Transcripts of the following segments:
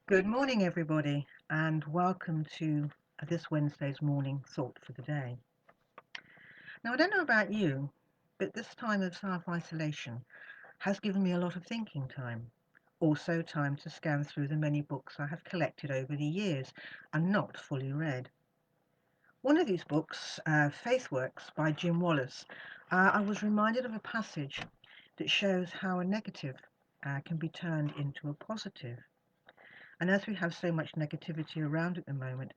Good morning, everybody, and welcome to this Wednesday's morning thought for the day. Now, I don't know about you, but this time of self isolation has given me a lot of thinking time. Also, time to scan through the many books I have collected over the years and not fully read. One of these books, Faith Works by Jim Wallace, I was reminded of a passage that shows how a negative can be turned into a positive. And as we have so much negativity around at the moment,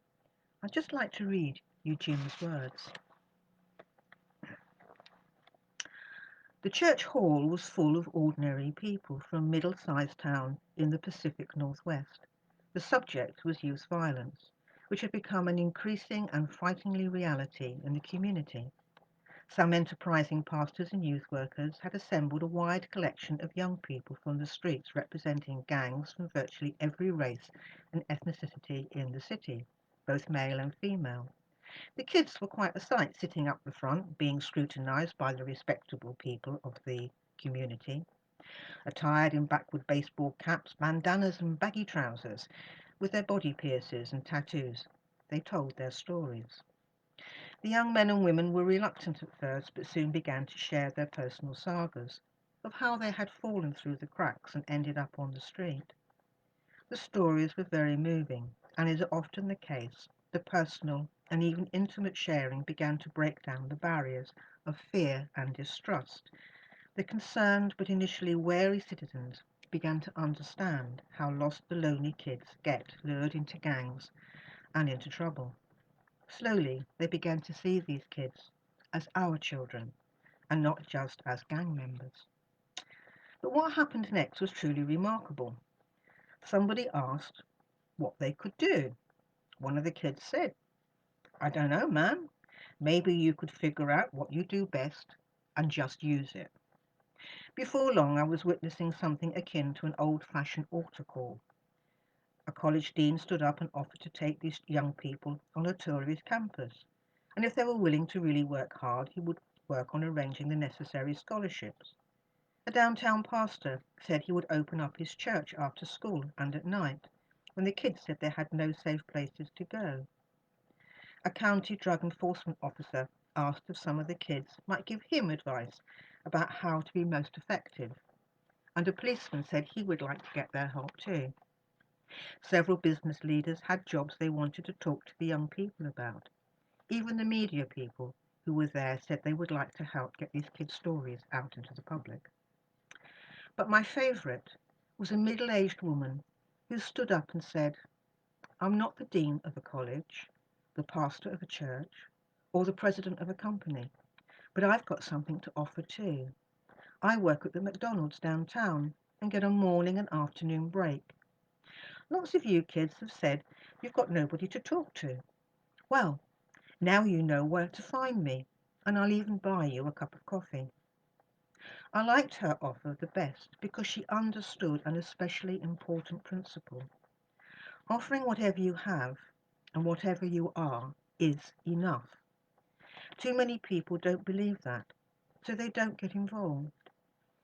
I'd just like to read Eugene's words. The church hall was full of ordinary people from a middle-sized town in the Pacific Northwest. The subject was youth violence, which had become an increasing and frighteningly reality in the community. Some enterprising pastors and youth workers had assembled a wide collection of young people from the streets representing gangs from virtually every race and ethnicity in the city, both male and female. The kids were quite a sight sitting up the front, being scrutinised by the respectable people of the community, attired in backward baseball caps, bandanas, and baggy trousers, with their body piercings and tattoos. They told their stories. The young men and women were reluctant at first, but soon began to share their personal sagas of how they had fallen through the cracks and ended up on the street. The stories were very moving, and as is often the case, the personal and even intimate sharing began to break down the barriers of fear and distrust. The concerned but initially wary citizens began to understand how lost the lonely kids get lured into gangs and into trouble. Slowly, they began to see these kids as our children and not just as gang members. But what happened next was truly remarkable. Somebody asked what they could do. One of the kids said, I don't know, man. Maybe you could figure out what you do best and just use it. Before long, I was witnessing something akin to an old-fashioned altar call. A college dean stood up and offered to take these young people on a tour of his campus. And if they were willing to really work hard, he would work on arranging the necessary scholarships. A downtown pastor said he would open up his church after school and at night, when the kids said they had no safe places to go. A county drug enforcement officer asked if some of the kids might give him advice about how to be most effective, and a policeman said he would like to get their help too. Several business leaders had jobs they wanted to talk to the young people about. Even the media people who were there said they would like to help get these kids' stories out into the public. But my favourite was a middle-aged woman who stood up and said, I'm not the dean of a college, the pastor of a church, or the president of a company, but I've got something to offer too. I work at the McDonald's downtown and get a morning and afternoon break. Lots of you kids have said you've got nobody to talk to. Well, now you know where to find me, and I'll even buy you a cup of coffee. I liked her offer the best because she understood an especially important principle. Offering whatever you have and whatever you are is enough. Too many people don't believe that, so they don't get involved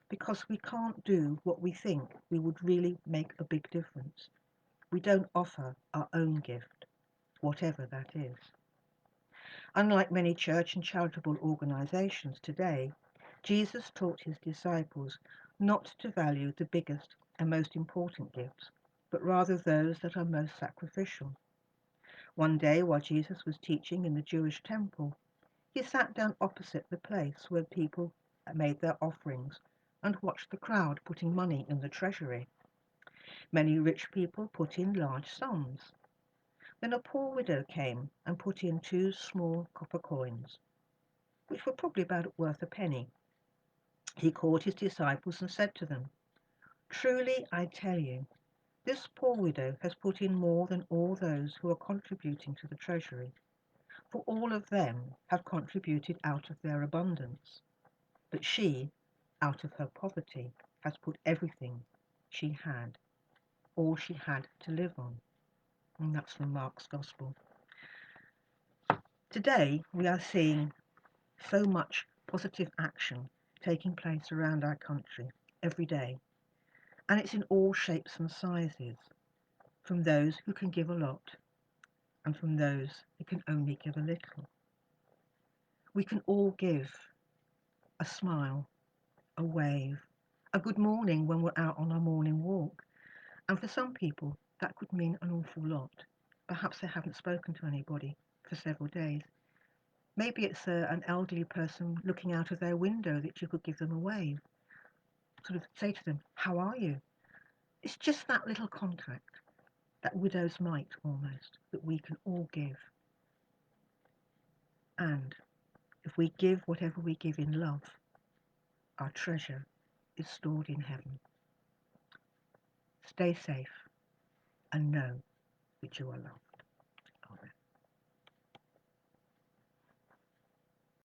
because we can't do what we think we would really make a big difference. We don't offer our own gift, whatever that is. Unlike many church and charitable organizations today, Jesus taught his disciples not to value the biggest and most important gifts, but rather those that are most sacrificial. One day, while Jesus was teaching in the Jewish temple, he sat down opposite the place where people made their offerings and watched the crowd putting money in the treasury. Many rich people put in large sums. Then a poor widow came and put in two small copper coins, which were probably about worth a penny. He called his disciples and said to them, Truly I tell you, this poor widow has put in more than all those who are contributing to the treasury, for all of them have contributed out of their abundance. But she, out of her poverty, has put everything she had, all she had to live on. And that's from Mark's Gospel. Today, we are seeing so much positive action taking place around our country every day, and it's in all shapes and sizes, from those who can give a lot and from those who can only give a little. We can all give a smile, a wave, a good morning when we're out on our morning walk. And for some people, that could mean an awful lot. Perhaps they haven't spoken to anybody for several days. Maybe it's an elderly person looking out of their window that you could give them a wave. Sort of say to them, how are you? It's just that little contact, that widow's mite almost, that we can all give. And if we give whatever we give in love, our treasure is stored in heaven. Stay safe and know that you are loved.